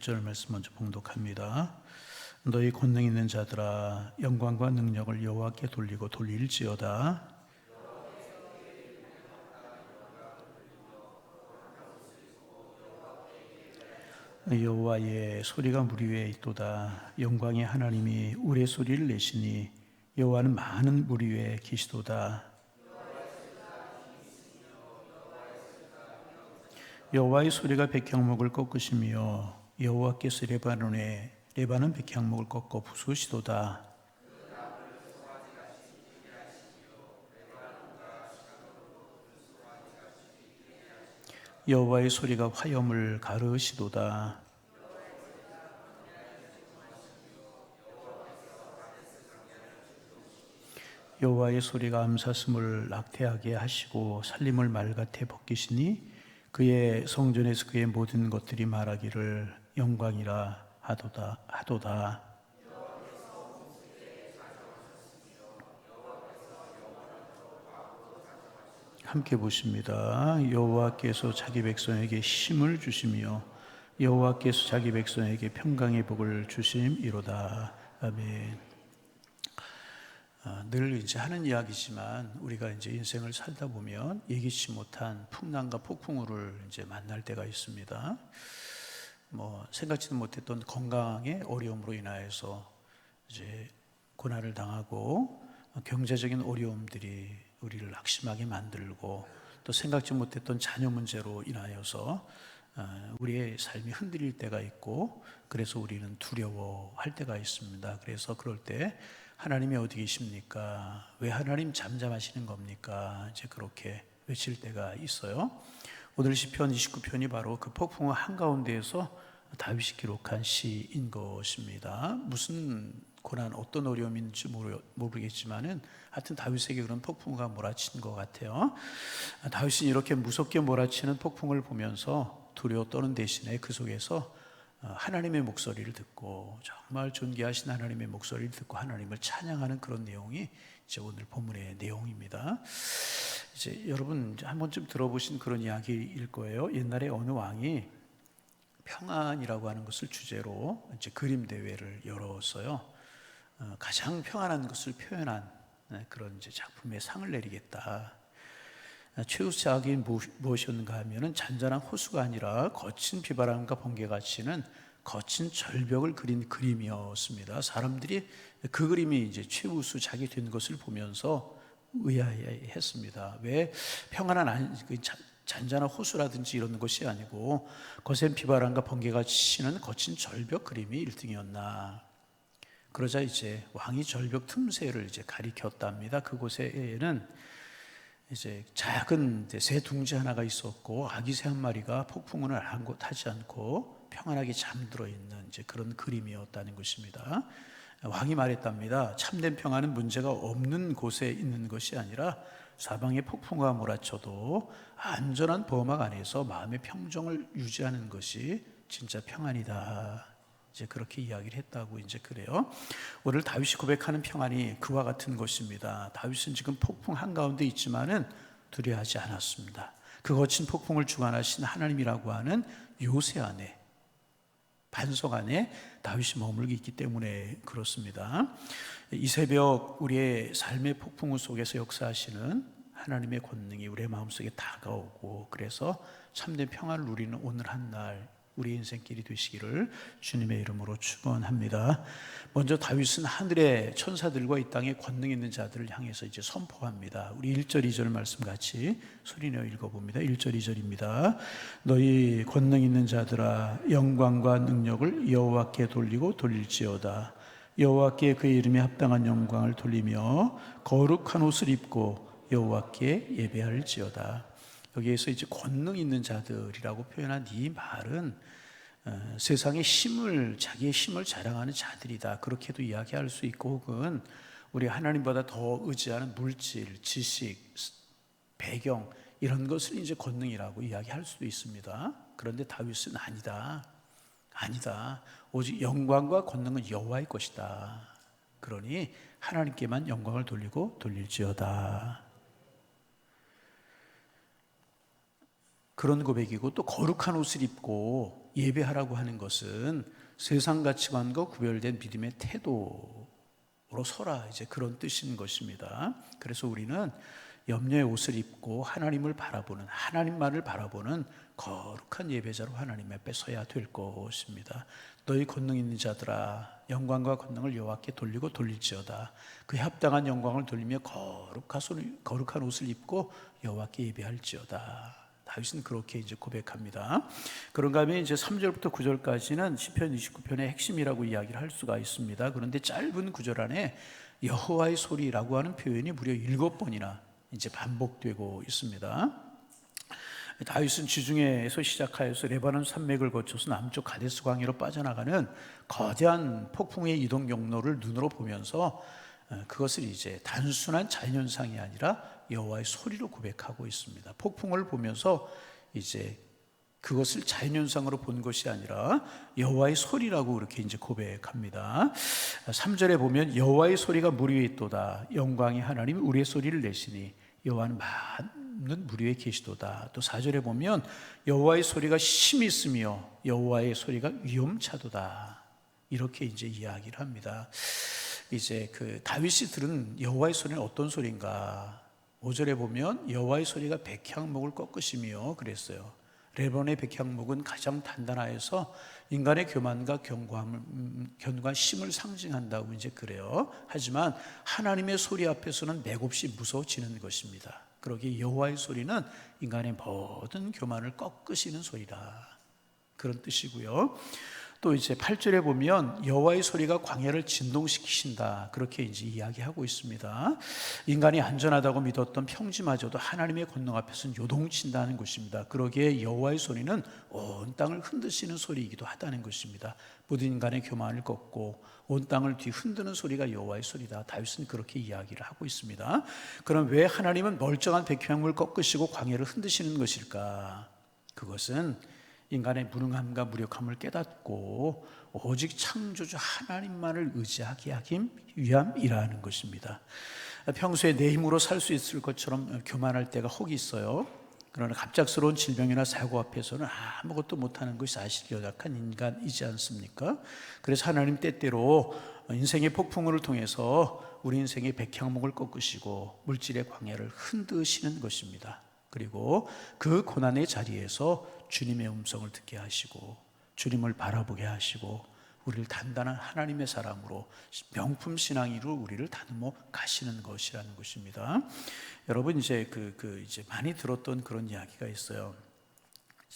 1절 말씀 먼저 봉독합니다. 너희 권능 있는 자들아 영광과 능력을 여호와께 돌리고 돌릴지어다. 여호와의 소리가 물 위에 있도다. 영광의 하나님이 우레소리를 내시니 여호와는 많은 물 위에 계시도다. 여호와의 소리가 백향목을 꺾으시며 여호와께서 레바논 백향목을 꺾어 부수시도다. 여호와의 소리가 화염을 가르시도다. 여호와의 소리가 암사슴을 낙태하게 하시고 살림을 말같아 벗기시니 그의 성전에서 그의 모든 것들이 말하기를 영광이라 하도다. 함께 보십니다. 여호와께서 자기 백성에게 힘을 주시며 여호와께서 자기 백성에게 평강의 복을 주심이로다. 아멘. 늘 이제 하는 이야기지만 우리가 이제 인생을 살다 보면 예기치 못한 풍랑과 폭풍우를 이제 만날 때가 있습니다. 생각지도 못했던 건강의 어려움으로 인하여서 이제 고난을 당하고 경제적인 어려움들이 우리를 낙심하게 만들고 또 생각지 못했던 자녀 문제로 인하여서 우리의 삶이 흔들릴 때가 있고 그래서 우리는 두려워할 때가 있습니다. 그래서 그럴 때 하나님이 어디 계십니까? 왜 하나님 잠잠하시는 겁니까? 이제 그렇게 외칠 때가 있어요. 오늘 시편 29편이 바로 그 폭풍우 한가운데에서 다윗이 기록한 시인 것입니다. 무슨 고난, 어떤 어려움인지 모르겠지만은 하여튼 다윗에게 그런 폭풍우가 몰아친 것 같아요. 다윗이 이렇게 무섭게 몰아치는 폭풍을 보면서 두려워 떠는 대신에 그 속에서 하나님의 목소리를 듣고 정말 존귀하신 하나님의 목소리를 듣고 하나님을 찬양하는 그런 내용이 이제 오늘 본문의 내용입니다. 이제 여러분 한 번쯤 들어보신 그런 이야기일 거예요. 옛날에 어느 왕이 평안이라고 하는 것을 주제로 이제 그림 대회를 열었어요. 가장 평안한 것을 표현한 그런 이제 작품의 상을 내리겠다. 최우수작이 무엇이었는가 하면은 잔잔한 호수가 아니라 거친 비바람과 번개가 치는 거친 절벽을 그린 그림이었습니다. 사람들이 그 그림이 이제 최우수작이 된 것을 보면서 의아해했습니다. 왜 평안한 잔잔한 호수라든지 이런 것이 아니고 거센 비바람과 번개가 치는 거친 절벽 그림이 1등이었나? 그러자 이제 왕이 절벽 틈새를 이제 가리켰답니다. 그곳에는 이제 작은 새 둥지 하나가 있었고 아기 새 한 마리가 폭풍우를 아랑곳하지 않고 평안하게 잠들어 있는 이제 그런 그림이었다는 것입니다. 왕이 말했답니다. 참된 평안은 문제가 없는 곳에 있는 것이 아니라 사방에 폭풍우가 몰아쳐도 안전한 보호막 안에서 마음의 평정을 유지하는 것이 진짜 평안이다. 이제 그렇게 이야기를 했다고 이제 그래요. 오늘 다윗이 고백하는 평안이 그와 같은 것입니다. 다윗은 지금 폭풍 한가운데 있지만은 두려워하지 않았습니다. 그 거친 폭풍을 주관하신 하나님이라고 하는 요새 안에, 반석 안에 다윗이 머물고 있기 때문에 그렇습니다. 이 새벽 우리의 삶의 폭풍우 속에서 역사하시는 하나님의 권능이 우리의 마음속에 다가오고 그래서 참된 평안을 누리는 오늘 한날 우리 인생길이 되시기를 주님의 이름으로 축원합니다. 먼저 다윗은 하늘의 천사들과 이 땅의 권능 있는 자들을 향해서 이제 선포합니다. 우리 1절 2절 말씀 같이 소리내어 읽어봅니다. 1절 2절입니다. 너희 권능 있는 자들아 영광과 능력을 여호와께 돌리고 돌릴지어다. 여호와께 그의 이름에 합당한 영광을 돌리며 거룩한 옷을 입고 여호와께 예배할지어다. 여기에서 이제 권능 있는 자들이라고 표현한 이 말은 세상의 자기의 힘을 자랑하는 자들이다. 그렇게도 이야기할 수 있고 혹은 우리 하나님보다 더 의지하는 물질, 지식, 배경 이런 것을 이제 권능이라고 이야기할 수도 있습니다. 그런데 다윗은 아니다. 오직 영광과 권능은 여호와의 것이다. 그러니 하나님께만 영광을 돌리고 돌릴지어다. 그런 고백이고 또 거룩한 옷을 입고 예배하라고 하는 것은 세상 가치관과 구별된 믿음의 태도로 서라, 이제 그런 뜻인 것입니다. 그래서 우리는 염려의 옷을 입고 하나님을 바라보는, 하나님만을 바라보는 거룩한 예배자로 하나님 앞에 서야 될 것입니다. 너희 권능 있는 자들아, 영광과 권능을 여호와께 돌리고 돌릴지어다. 그에 합당한 영광을 돌리며 거룩한 옷을 입고 여호와께 예배할지어다. 다윗은 그렇게 이제 고백합니다. 그런가 하면 이제 3절부터 9절까지는 시편 29편의 핵심이라고 이야기를 할 수가 있습니다. 그런데 짧은 구절 안에 여호와의 소리라고 하는 표현이 무려 7번이나 이제 반복되고 있습니다. 다윗은 지중해에서 시작하여서 레바논 산맥을 거쳐서 남쪽 가데스 광야로 빠져나가는 거대한 폭풍의 이동 경로를 눈으로 보면서 그것을 이제 단순한 자연현상이 아니라 여호와의 소리로 고백하고 있습니다. 폭풍을 보면서 이제 그것을 자연현상으로 본 것이 아니라 여호와의 소리라고 그렇게 이제 고백합니다. 3절에 보면 여호와의 소리가 물 위에 있도다. 영광의 하나님이 우리의 소리를 내시니 여호와는 많은 물 위에 계시도다. 또 4절에 보면 여호와의 소리가 심히 있으며 여호와의 소리가 위험차도다. 이렇게 이제 이야기를 합니다. 이제 그 다윗이 들은 여호와의 소리는 어떤 소리인가? 5절에 보면 여호와의 소리가 백향목을 꺾으시며 그랬어요. 레바논의 백향목은 가장 단단하여서 인간의 교만과 견고한 심을 상징한다고 이제 그래요. 하지만 하나님의 소리 앞에서는 맥없이 무서워지는 것입니다. 그러기에 여호와의 소리는 인간의 모든 교만을 꺾으시는 소리다, 그런 뜻이고요. 또 이제 8절에 보면 여호와의 소리가 광야를 진동시키신다, 그렇게 이제 이야기하고 있습니다. 인간이 안전하다고 믿었던 평지마저도 하나님의 권능 앞에서는 요동친다는 것입니다. 그러기에 여호와의 소리는 온 땅을 흔드시는 소리이기도 하다는 것입니다. 모든 인간의 교만을 꺾고 온 땅을 뒤흔드는 소리가 여호와의 소리다. 다윗은 그렇게 이야기를 하고 있습니다. 그럼 왜 하나님은 멀쩡한 백향목을 꺾으시고 광야를 흔드시는 것일까? 그것은 인간의 무능함과 무력함을 깨닫고 오직 창조주 하나님만을 의지하게 하기 위함이라는 것입니다. 평소에 내 힘으로 살 수 있을 것처럼 교만할 때가 혹이 있어요. 그러나 갑작스러운 질병이나 사고 앞에서는 아무것도 못하는 것이 사실 연약한 인간이지 않습니까? 그래서 하나님 때때로 인생의 폭풍을 통해서 우리 인생의 백향목을 꺾으시고 물질의 광야를 흔드시는 것입니다. 그리고 그 고난의 자리에서 주님의 음성을 듣게 하시고 주님을 바라보게 하시고 우리를 단단한 하나님의 사람으로 명품 신앙으로 우리를 다듬어 가시는 것이라는 것입니다. 여러분 이제 이제 많이 들었던 그런 이야기가 있어요.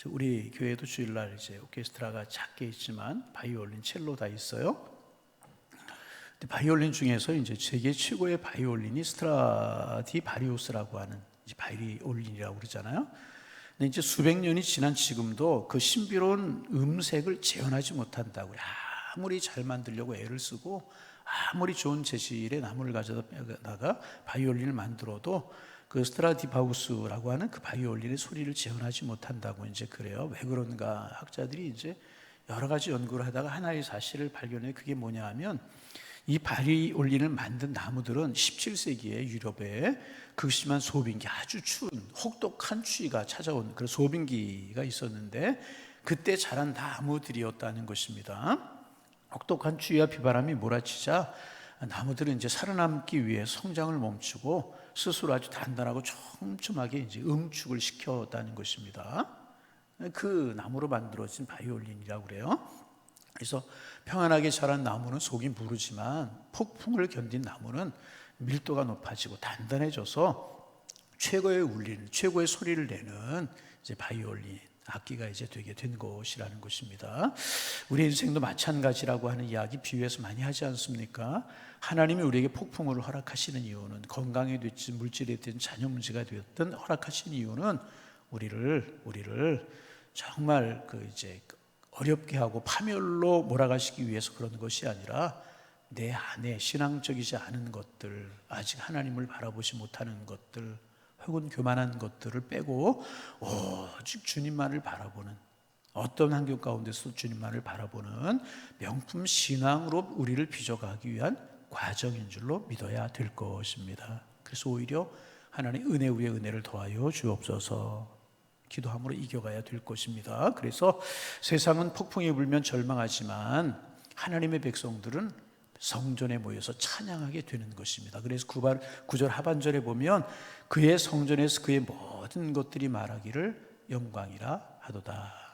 우리 교회도 주일날 이제 오케스트라가 작게 있지만 바이올린, 첼로 다 있어요. 바이올린 중에서 이제 세계 최고의 바이올린이 스트라디바리우스라고 하는 바이올린이라고 그러잖아요. 근데 이제 수백 년이 지난 지금도 그 신비로운 음색을 재현하지 못한다고요. 아무리 잘 만들려고 애를 쓰고 아무리 좋은 재질의 나무를 가져다가 바이올린을 만들어도 그 스트라디바우스라고 하는 그 바이올린의 소리를 재현하지 못한다고 이제 그래요. 왜 그런가? 학자들이 이제 여러 가지 연구를 하다가 하나의 사실을 발견해. 그게 뭐냐 하면 이 바이올린을 만든 나무들은 17세기에 유럽에 극심한 소빙기, 아주 추운 혹독한 추위가 찾아온 그런 소빙기가 있었는데 그때 자란 나무들이었다는 것입니다. 혹독한 추위와 비바람이 몰아치자 나무들은 이제 살아남기 위해 성장을 멈추고 스스로 아주 단단하고 촘촘하게 이제 응축을 시켰다는 것입니다. 그 나무로 만들어진 바이올린이라고 그래요. 그래서 평안하게 자란 나무는 속이 무르지만 폭풍을 견딘 나무는 밀도가 높아지고 단단해져서 최고의 울리는, 최고의 소리를 내는 이제 바이올린 악기가 이제 되게 된 것이라는 것입니다. 우리 인생도 마찬가지라고 하는 이야기 비유해서 많이 하지 않습니까? 하나님이 우리에게 폭풍을 허락하시는 이유는 건강이 됐든 물질이 됐든 자녀 문제가 되었든 허락하시는 이유는 우리를 정말 이제 어렵게 하고 파멸로 몰아가시기 위해서 그런 것이 아니라 내 안에 신앙적이지 않은 것들, 아직 하나님을 바라보지 못하는 것들, 혹은 교만한 것들을 빼고 오직 주님만을 바라보는, 어떤 환경 가운데서 주님만을 바라보는 명품 신앙으로 우리를 빚어가기 위한 과정인 줄로 믿어야 될 것입니다. 그래서 오히려 하나님 은혜 위에 은혜를 더하여 주옵소서. 기도함으로 이겨가야 될 것입니다. 그래서 세상은 폭풍이 불면 절망하지만 하나님의 백성들은 성전에 모여서 찬양하게 되는 것입니다. 그래서 9절 하반절에 보면 그의 성전에서 그의 모든 것들이 말하기를 영광이라 하도다.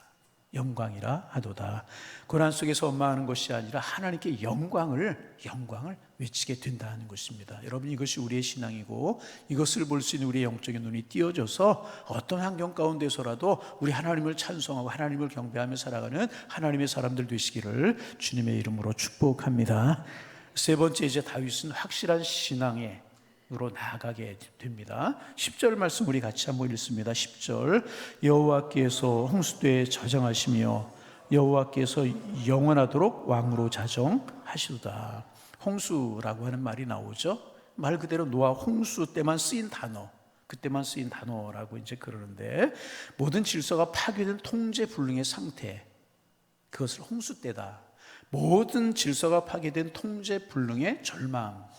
영광이라 하도다. 고난 속에서 원망하는 것이 아니라 하나님께 영광을 외치게 된다는 것입니다. 여러분, 이것이 우리의 신앙이고 이것을 볼 수 있는 우리의 영적인 눈이 띄어져서 어떤 환경 가운데서라도 우리 하나님을 찬송하고 하나님을 경배하며 살아가는 하나님의 사람들 되시기를 주님의 이름으로 축복합니다. 세 번째, 이제 다윗은 확실한 신앙에 으로 나아가게 됩니다. 10절 말씀 우리 같이 한번 읽습니다. 10절 여호와께서 홍수대에 저장하시며 여호와께서 영원하도록 왕으로 자정하시도다. 홍수라고 하는 말이 나오죠. 말 그대로 노아 홍수 때만 쓰인 단어, 그때만 쓰인 단어라고 이제 그러는데, 모든 질서가 파괴된 통제 불능의 상태, 그것을 홍수 때다. 모든 질서가 파괴된 통제 불능의 절망,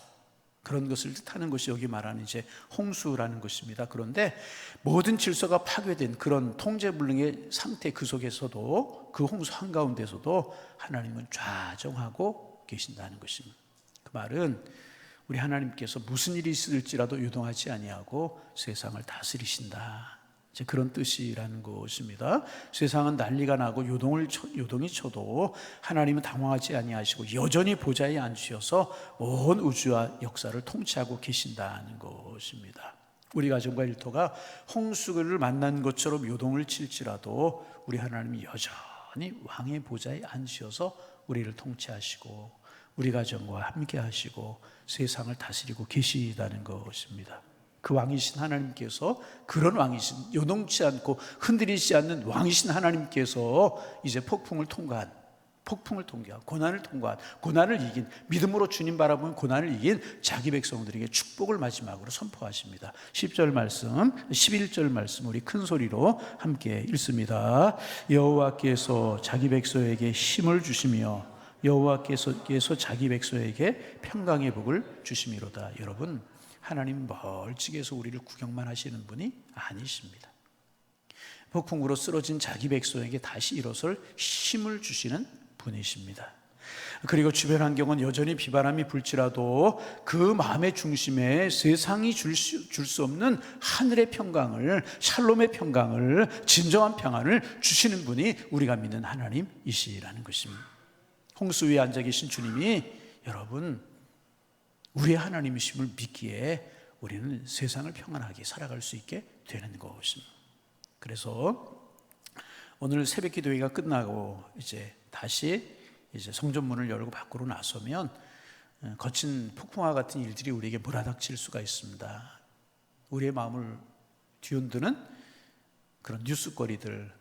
그런 것을 뜻하는 것이 여기 말하는 이제 홍수라는 것입니다. 그런데 모든 질서가 파괴된 그런 통제불능의 상태, 그 속에서도, 그 홍수 한가운데서도 하나님은 좌정하고 계신다는 것입니다. 그 말은 우리 하나님께서 무슨 일이 있을지라도 유동하지 아니하고 세상을 다스리신다, 이제 그런 뜻이라는 것입니다. 세상은 난리가 나고 요동이 쳐도 하나님은 당황하지 아니하시고 여전히 보좌에 앉으셔서 온 우주와 역사를 통치하고 계신다는 것입니다. 우리 가정과 일터가 홍수를 만난 것처럼 요동을 칠지라도 우리 하나님이 여전히 왕의 보좌에 앉으셔서 우리를 통치하시고 우리 가정과 함께 하시고 세상을 다스리고 계시다는 것입니다. 그 왕이신 하나님께서, 그런 왕이신, 요동치 않고 흔들리지 않는 왕이신 하나님께서 이제 폭풍을 통과한, 고난을 통과한, 고난을 이긴, 믿음으로 주님 바라보면 고난을 이긴 자기 백성들에게 축복을 마지막으로 선포하십니다. 10절 말씀, 11절 말씀 우리 큰 소리로 함께 읽습니다. 여호와께서 자기 백성에게 힘을 주시며 여호와께서 자기 백성에게 평강의 복을 주심이로다. 여러분, 하나님 멀찍이에서 우리를 구경만 하시는 분이 아니십니다. 폭풍으로 쓰러진 자기 백성에게 다시 일어설 힘을 주시는 분이십니다. 그리고 주변 환경은 여전히 비바람이 불지라도 그 마음의 중심에 세상이 줄 수 없는 하늘의 평강을, 샬롬의 평강을, 진정한 평안을 주시는 분이 우리가 믿는 하나님이시라는 것입니다. 홍수 위에 앉아 계신 주님이 여러분 우리의 하나님이심을 믿기에 우리는 세상을 평안하게 살아갈 수 있게 되는 것입니다. 그래서 오늘 새벽 기도회가 끝나고 이제 다시 성전 문을 열고 밖으로 나서면 거친 폭풍과 같은 일들이 우리에게 몰아닥칠 수가 있습니다. 우리의 마음을 뒤흔드는 그런 뉴스거리들,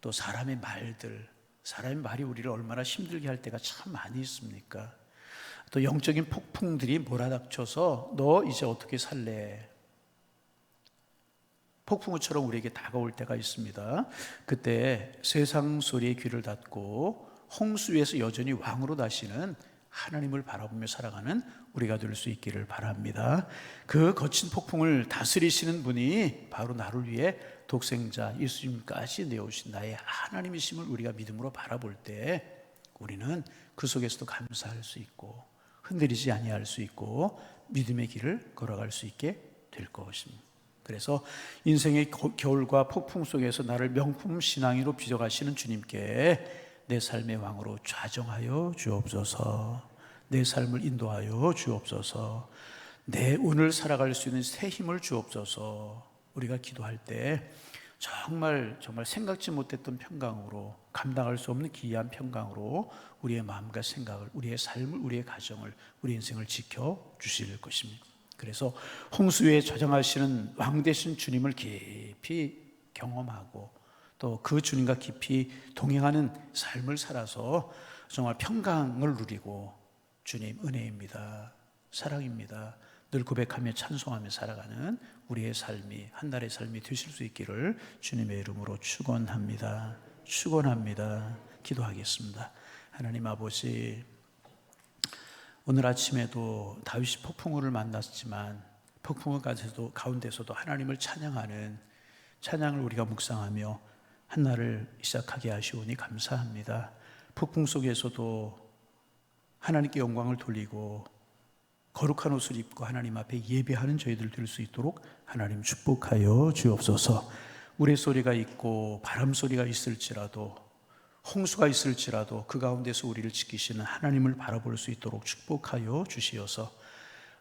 또 사람의 말이 우리를 얼마나 힘들게 할 때가 참 많이 있습니까? 또 영적인 폭풍들이 몰아닥쳐서 너 이제 어떻게 살래? 폭풍우처럼 우리에게 다가올 때가 있습니다. 그때 세상 소리에 귀를 닫고 홍수 위에서 여전히 왕으로 다시는 하나님을 바라보며 살아가는 우리가 될 수 있기를 바랍니다. 그 거친 폭풍을 다스리시는 분이 바로 나를 위해 독생자 예수님까지 내어오신 나의 하나님이심을 우리가 믿음으로 바라볼 때 우리는 그 속에서도 감사할 수 있고 흔들리지 아니할 수 있고 믿음의 길을 걸어갈 수 있게 될 것입니다. 그래서 인생의 겨울과 폭풍 속에서 나를 명품 신앙인으로 빚어가시는 주님께 내 삶의 왕으로 좌정하여 주옵소서, 내 삶을 인도하여 주옵소서, 내 오늘 살아갈 수 있는 새 힘을 주옵소서. 우리가 기도할 때 정말 생각지 못했던 평강으로, 감당할 수 없는 기이한 평강으로 우리의 마음과 생각을, 우리의 삶을, 우리의 가정을, 우리 인생을 지켜주실 것입니다. 그래서 홍수에 저장하시는 왕 되신 주님을 깊이 경험하고 또 그 주님과 깊이 동행하는 삶을 살아서 정말 평강을 누리고 주님 은혜입니다, 사랑입니다 늘 고백하며 찬송하며 살아가는 우리의 삶이, 한 달의 삶이 되실 수 있기를 주님의 이름으로 축원합니다. 기도하겠습니다. 하나님 아버지, 오늘 아침에도 다윗이 폭풍우를 만났지만 폭풍우 가운데서도 하나님을 찬양하는 찬양을 우리가 묵상하며 한 날을 시작하게 하시오니 감사합니다. 폭풍 속에서도 하나님께 영광을 돌리고 거룩한 옷을 입고 하나님 앞에 예배하는 저희들 될 수 있도록 하나님 축복하여 주옵소서. 우레소리가 있고 바람소리가 있을지라도 홍수가 있을지라도 그 가운데서 우리를 지키시는 하나님을 바라볼 수 있도록 축복하여 주시어서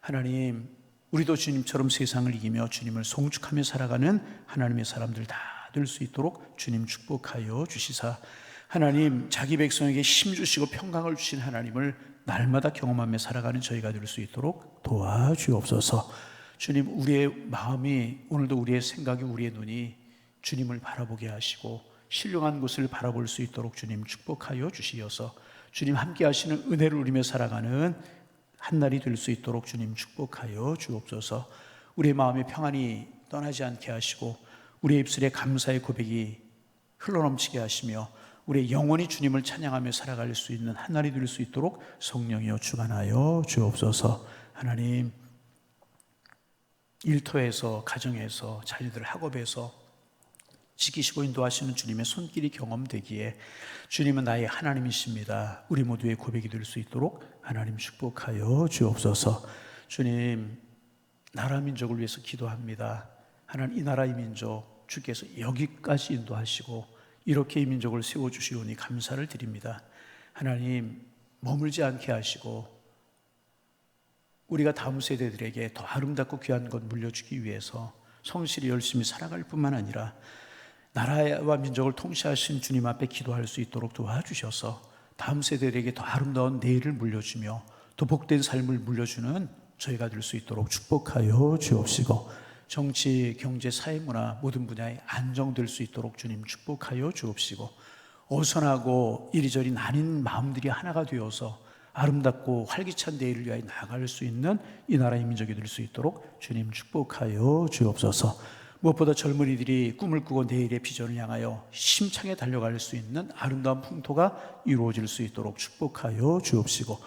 하나님, 우리도 주님처럼 세상을 이기며 주님을 송축하며 살아가는 하나님의 사람들 다 될 수 있도록 주님 축복하여 주시사 하나님, 자기 백성에게 힘 주시고 평강을 주신 하나님을 날마다 경험하며 살아가는 저희가 될 수 있도록 도와주옵소서. 주님, 우리의 마음이 오늘도 우리의 생각이 우리의 눈이 주님을 바라보게 하시고 신령한 곳을 바라볼 수 있도록 주님 축복하여 주시어서 주님 함께 하시는 은혜를 누리며 살아가는 한 날이 될 수 있도록 주님 축복하여 주옵소서. 우리의 마음에 평안이 떠나지 않게 하시고 우리의 입술에 감사의 고백이 흘러넘치게 하시며 우리의 영원히 주님을 찬양하며 살아갈 수 있는 한 날이 될 수 있도록 성령이여 주관하여 주옵소서. 하나님, 일터에서, 가정에서, 자녀들 학업에서 지키시고 인도하시는 주님의 손길이 경험되기에 주님은 나의 하나님이십니다. 우리 모두의 고백이 될 수 있도록 하나님 축복하여 주옵소서. 주님, 나라 민족을 위해서 기도합니다. 하나님, 이 나라의 민족 주께서 여기까지 인도하시고 이렇게 이 민족을 세워주시오니 감사를 드립니다. 하나님, 머물지 않게 하시고 우리가 다음 세대들에게 더 아름답고 귀한 것 물려주기 위해서 성실히 열심히 살아갈 뿐만 아니라 나라와 민족을 통치하신 주님 앞에 기도할 수 있도록 도와주셔서 다음 세대들에게 더 아름다운 내일을 물려주며 더 복된 삶을 물려주는 저희가 될 수 있도록 축복하여 주옵시고 정치, 경제, 사회, 문화 모든 분야에 안정될 수 있도록 주님 축복하여 주옵시고 어선하고 이리저리 나뉜 마음들이 하나가 되어서 아름답고 활기찬 내일을 위하여 나아갈 수 있는 이 나라의 민족이 될 수 있도록 주님 축복하여 주옵소서. 무엇보다 젊은이들이 꿈을 꾸고 내일의 비전을 향하여 힘차게 달려갈 수 있는 아름다운 풍토가 이루어질 수 있도록 축복하여 주옵시고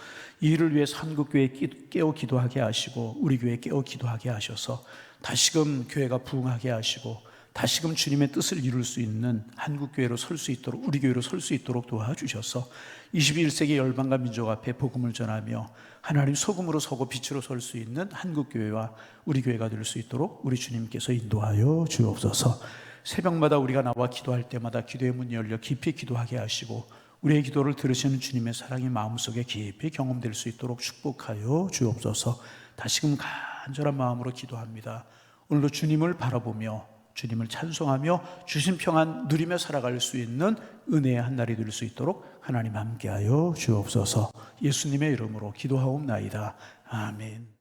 이 일을 위해서 한국교회 깨어 기도하게 하시고 우리 교회 깨어 기도하게 하셔서 다시금 교회가 부흥하게 하시고 다시금 주님의 뜻을 이룰 수 있는 한국교회로 설 수 있도록 우리 교회로 설 수 있도록 도와주셔서 21세기 열방과 민족 앞에 복음을 전하며 하나님 소금으로 서고 빛으로 설 수 있는 한국교회와 우리 교회가 될 수 있도록 우리 주님께서 인도하여 주옵소서. 새벽마다 우리가 나와 기도할 때마다 기도의 문이 열려 깊이 기도하게 하시고 우리의 기도를 들으시는 주님의 사랑이 마음속에 깊이 경험될 수 있도록 축복하여 주옵소서. 다시금 간절한 마음으로 기도합니다. 오늘도 주님을 바라보며 주님을 찬송하며 주신 평안 누리며 살아갈 수 있는 은혜의 한 날이 될 수 있도록 하나님 함께하여 주옵소서. 예수님의 이름으로 기도하옵나이다. 아멘.